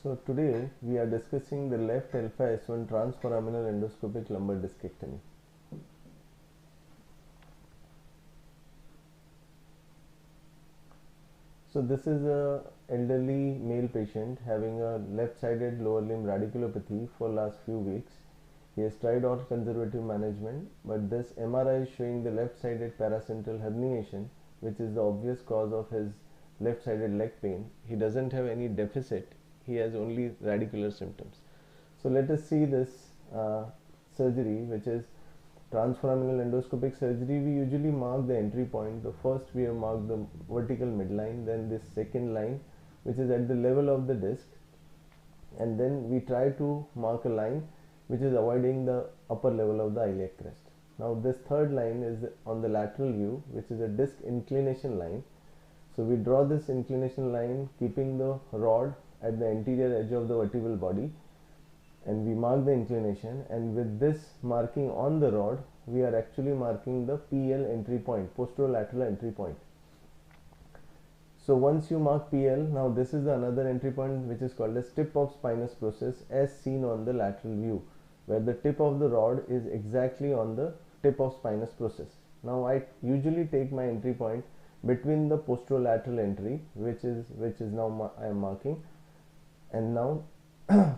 So today we are discussing the left L5-S1 transforaminal endoscopic lumbar discectomy. So this is a elderly male patient having a left-sided lower limb radiculopathy for last few weeks. He has tried all conservative management, but this MRI is showing the left-sided paracentral herniation, which is the obvious cause of his left-sided leg pain. He doesn't have any deficit. He has only radicular symptoms. So let us see this surgery, which is transforaminal endoscopic surgery. We usually mark the entry point. The first we have marked the vertical midline, then this second line which is at the level of the disc, and then we try to mark a line which is avoiding the upper level of the iliac crest. Now this third line is on the lateral view, which is a disc inclination line. So we draw this inclination line keeping the rod at the anterior edge of the vertebral body, and we mark the inclination, and with this marking on the rod we are actually marking the PL entry point, posterolateral entry point. So once you mark PL, now this is the another entry point which is called as tip of spinous process as seen on the lateral view, where the tip of the rod is exactly on the tip of spinous process. Now I usually take my entry point between the posterolateral entry, which is now I am marking, and now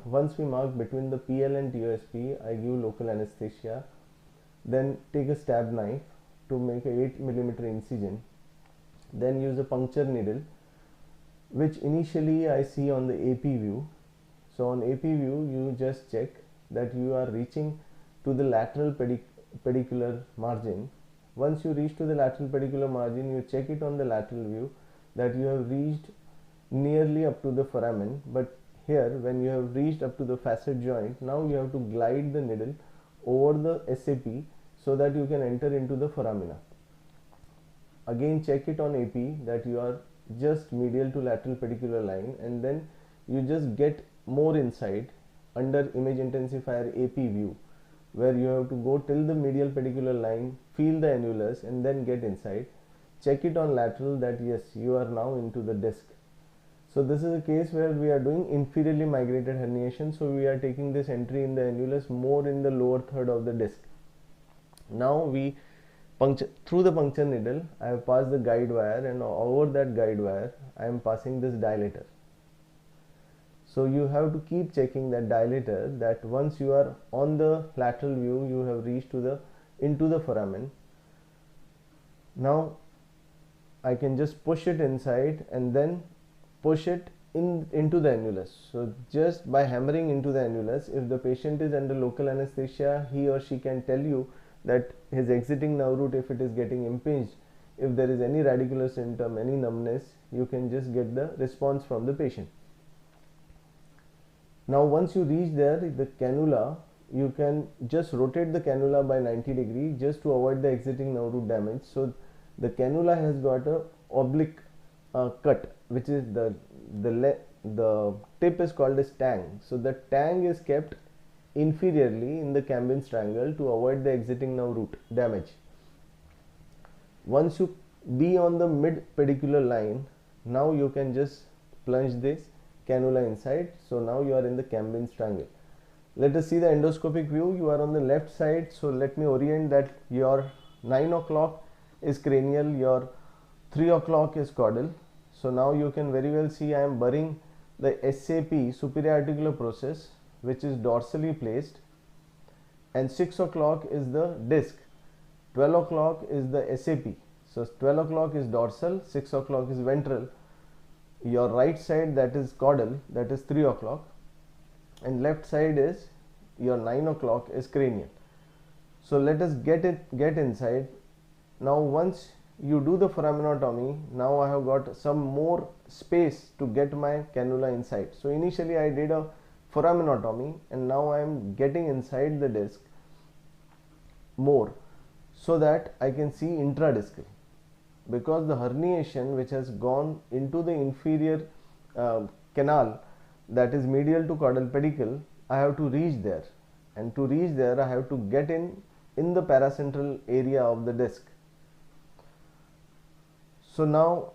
once we mark between the PL and TOSP, I give local anesthesia, then take a stab knife to make a 8 mm incision, then use a puncture needle, which initially I see on the AP view. So on AP view you just check that you are reaching to the lateral pedicular margin. Once you reach to the lateral pedicular margin, you check it on the lateral view that you have reached nearly up to the foramen, but here when you have reached up to the facet joint, now you have to glide the needle over the SAP so that you can enter into the foramina. Again check it on AP that you are just medial to lateral pedicular line, and then you just get more inside under image intensifier AP view, where you have to go till the medial pedicular line, feel the annulus, and then get inside. Check it on lateral that yes, you are now into the disc. So this is a case where we are doing inferiorly migrated herniation, so we are taking this entry in the annulus more in the lower third of the disc. Now we puncture through the puncture needle. I have passed the guide wire, and over that guide wire I am passing this dilator. So you have to keep checking that dilator, that once you are on the lateral view you have reached to into the foramen. Now I can just push it inside and then push it into the annulus. So just by hammering into the annulus, if the patient is under local anesthesia, he or she can tell you that his exiting nerve root, if it is getting impinged, if there is any radicular symptom, any numbness, you can just get the response from the patient. Now once you reach there, the cannula, you can just rotate the cannula by 90 degrees just to avoid the exiting nerve root damage. So the cannula has got a oblique cut, which is the tip is called as tang. So the tang is kept inferiorly in the Cambine's triangle to avoid the exiting nerve root damage. Once you be on the mid pedicular line, now you can just plunge this cannula inside. So now you are in the Cambine's triangle. Let us see the endoscopic view. You are on the left side, so let me orient that your 9 o'clock is cranial, your 3 o'clock is caudal. So now you can very well see I am burying the SAP, superior articular process, which is dorsally placed, and 6 o'clock is the disc, 12 o'clock is the SAP. So 12 o'clock is dorsal, 6 o'clock is ventral. Your right side, that is caudal, that is 3 o'clock, and left side is your 9 o'clock is cranial. So let us get inside. Now once you do the foraminotomy, now I have got some more space to get my cannula inside. So initially I did a foraminotomy, and now I am getting inside the disc more so that I can see intradiscal, because the herniation which has gone into the inferior canal, that is medial to caudal pedicle, I have to reach there, and to reach there I have to get in the paracentral area of the disc. So now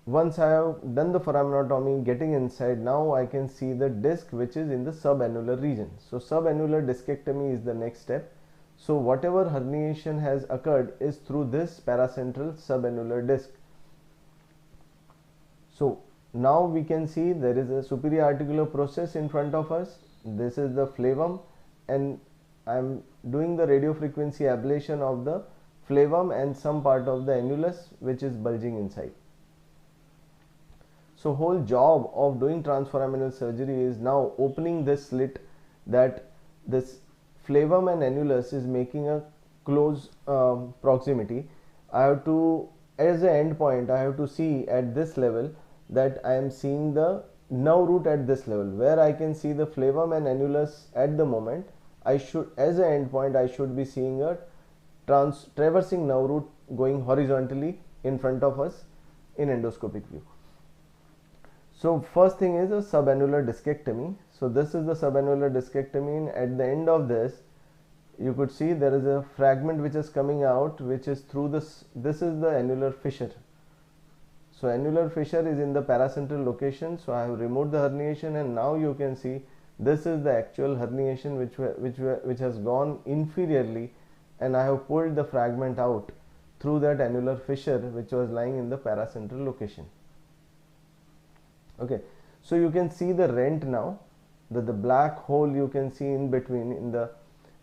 once I have done the foraminotomy, getting inside, now I can see the disc which is in the subannular region. So subannular discectomy is the next step. So whatever herniation has occurred is through this paracentral subannular disc. So now we can see there is a superior articular process in front of us. This is the flavum, and I am doing the radiofrequency ablation of the flavum and some part of the annulus which is bulging inside. So whole job of doing transforaminal surgery is now opening this slit, that this flavum and annulus is making a close proximity. I have to, as an end point, I have to see at this level that I am seeing the nerve root at this level, where I can see the flavum and annulus at the moment. I should, as an end point, I should be seeing a traversing nerve root going horizontally in front of us in endoscopic view. So first thing is a subannular discectomy. So this is the subannular discectomy, and at the end of this you could see there is a fragment which is coming out, which is through this is the annular fissure. So annular fissure is in the paracentral location. So I have removed the herniation, and now you can see this is the actual herniation which has gone inferiorly, and I have pulled the fragment out through that annular fissure which was lying in the paracentral location. Okay, so you can see the rent now, the black hole you can see in between in the,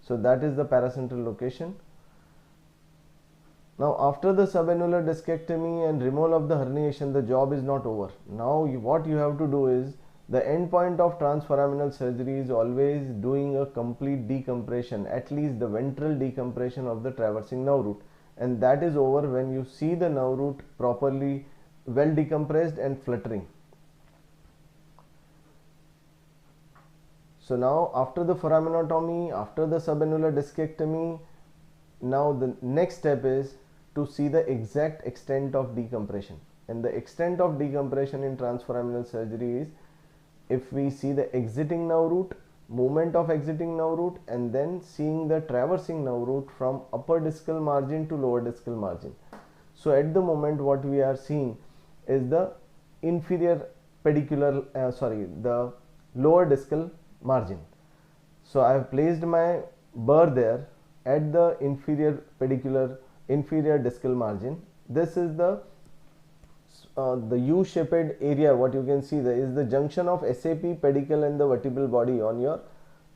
so that is the paracentral location. Now after the subannular discectomy and removal of the herniation, the job is not over. Now what you have to do is, the end point of transforaminal surgery is always doing a complete decompression, at least the ventral decompression of the traversing nerve root, and that is over when you see the nerve root properly well decompressed and fluttering. So now after the foraminotomy, after the subannular discectomy, now the next step is to see the exact extent of decompression. And the extent of decompression in transforaminal surgery is, if we see the exiting nerve root, movement of exiting nerve root, and then seeing the traversing nerve root from upper discal margin to lower discal margin. So at the moment what we are seeing is the inferior pedicular, the lower discal margin. So I have placed my burr there at the inferior discal margin. This is the U-shaped area. What you can see there is the junction of SAP, pedicle, and the vertebral body on your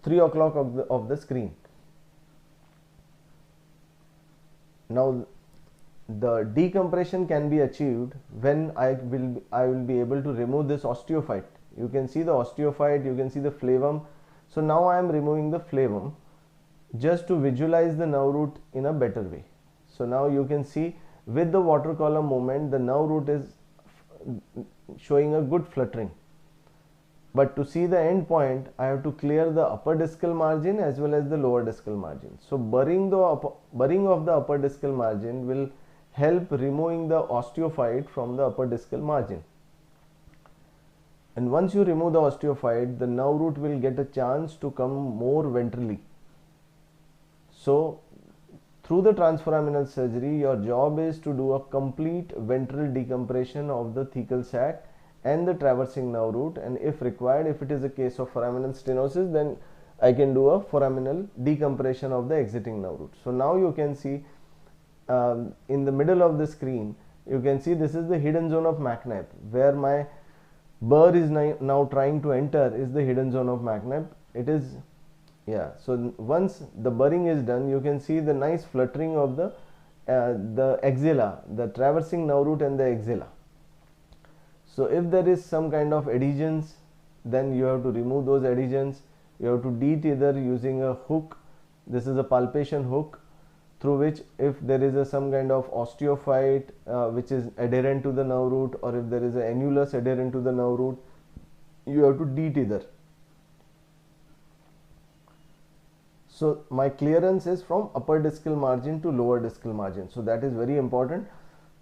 3 o'clock of the screen. Now the decompression can be achieved when I will be able to remove this osteophyte. You can see the osteophyte, you can see the flavum. So now I am removing the flavum just to visualize the nerve root in a better way. So now you can see with the water column movement, the nerve root is showing a good fluttering. But to see the end point, I have to clear the upper discal margin as well as the lower discal margin. So burring of the upper discal margin will help removing the osteophyte from the upper discal margin. And once you remove the osteophyte, the nerve root will get a chance to come more ventrally. So through the transforaminal surgery, your job is to do a complete ventral decompression of the thecal sac and the traversing nerve root, and if required, if it is a case of foraminal stenosis, then I can do a foraminal decompression of the exiting nerve root. So now you can see in the middle of the screen, you can see this is the hidden zone of McNabb, where my burr is now trying to enter is the hidden zone of McNabb. It is, yeah. So once the burring is done, you can see the nice fluttering of the axilla, the traversing nerve root and the axilla. So if there is some kind of adhesions, then you have to remove those adhesions. You have to de-tether using a hook. This is a palpation hook, through which if there is some kind of osteophyte which is adherent to the nerve root, or if there is an annulus adherent to the nerve root, you have to de-tether. So my clearance is from upper discal margin to lower discal margin. So that is very important.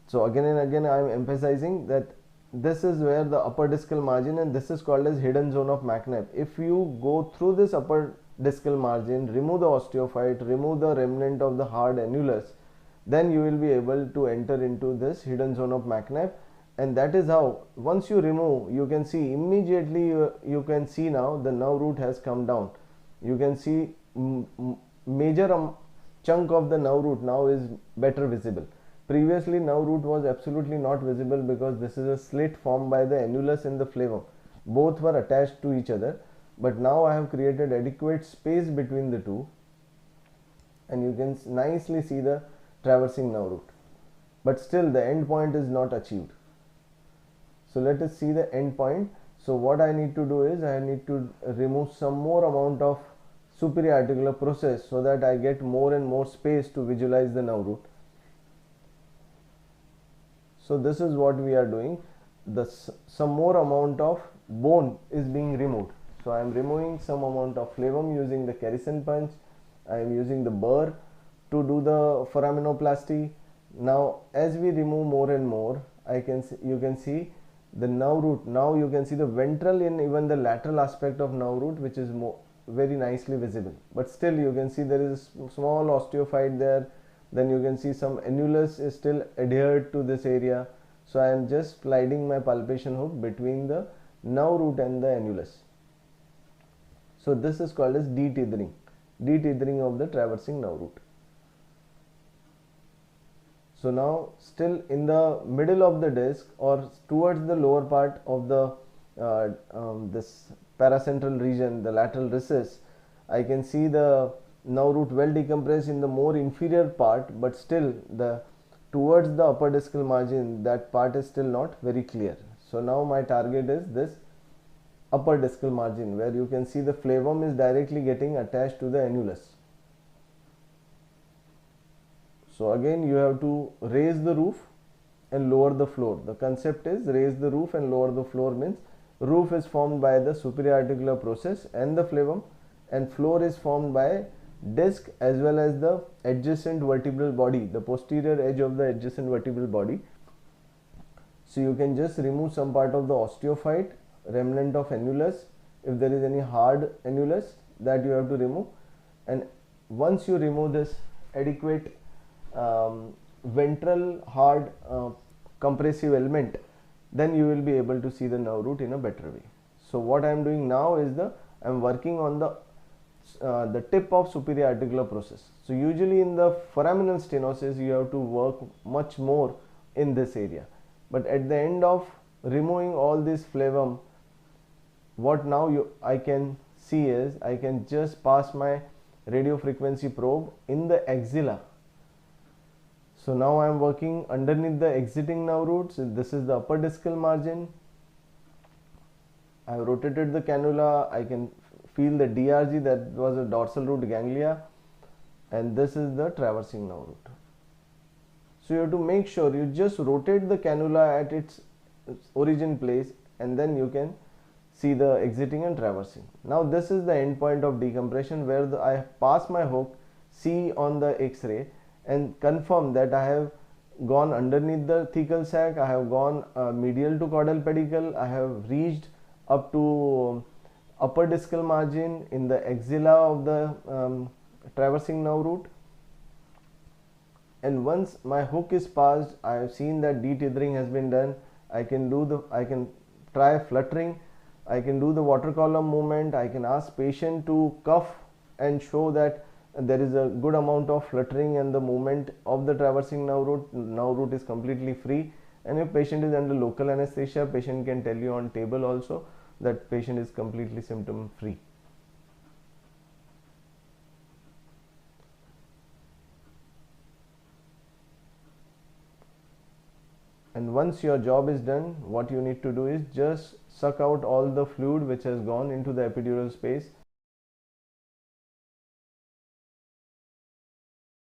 So again and again I am emphasizing that this is where the upper discal margin, and this is called as hidden zone of McNabb. If you go through this upper discal margin, remove the osteophyte, remove the remnant of the hard annulus, then you will be able to enter into this hidden zone of McNabb. And that is how, once you remove, you can see immediately, you can see now the nerve root has come down. You can see major chunk of the nerve root now is better visible. Previously nerve root was absolutely not visible because this is a slit formed by the annulus and the flavum. Both were attached to each other, but now I have created adequate space between the two, and you can nicely see the traversing nerve root. But still the end point is not achieved. So let us see the end point. So what I need to do is I need to remove some more amount of superior articular process so that I get more and more space to visualize the nerve root. So this is what we are doing. Some more amount of bone is being removed. So I am removing some amount of flavum using the Kerrison punch. I am using the burr to do the foraminoplasty. Now as we remove more and more, you can see the nerve root. Now you can see the ventral and even the lateral aspect of nerve root, which is very nicely visible. But still you can see there is a small osteophyte there. Then you can see some annulus is still adhered to this area. So I am just sliding my palpation hook between the nerve root and the annulus. So this is called as detethering of the traversing nerve root. So now still in the middle of the disc or towards the lower part of the this paracentral region, the lateral recess, I can see the nerve root well decompressed in the more inferior part, but still towards the upper discal margin, that part is still not very clear. So now my target is this upper discal margin, where you can see the flavum is directly getting attached to the annulus. So again you have to raise the roof and lower the floor. The concept is raise the roof and lower the floor, means roof is formed by the superior articular process and the flavum, and floor is formed by disc as well as the adjacent vertebral body, the posterior edge of the adjacent vertebral body. So you can just remove some part of the osteophyte, remnant of annulus. If there is any hard annulus, that you have to remove. And once you remove this adequate ventral hard compressive element, then you will be able to see the nerve root in a better way. So what I am doing now is I am working on the tip of superior articular process. So usually in the foraminal stenosis you have to work much more in this area, but at the end of removing all this flavum, what now I can see is I can just pass my radio frequency probe in the axilla. So now I am working underneath the exiting nerve roots. This is the upper discal margin. I have rotated the cannula. I can feel the DRG, that was a dorsal root ganglia, and this is the traversing nerve root. So you have to make sure you just rotate the cannula at its origin place, and then you can see the exiting and traversing. Now this is the end point of decompression, where I pass my hook, see on the X-ray and confirm that I have gone underneath the thecal sac, I have gone medial to caudal pedicle, I have reached up to upper discal margin in the axilla of the traversing nerve root. And once my hook is passed, I have seen that detethering has been done. I can try fluttering, I can do the water column movement, I can ask patient to cuff and show that there is a good amount of fluttering and the movement of the traversing nerve root is completely free. And if patient is under local anesthesia, patient can tell you on table also that patient is completely symptom free. And once your job is done, what you need to do is just suck out all the fluid which has gone into the epidural space.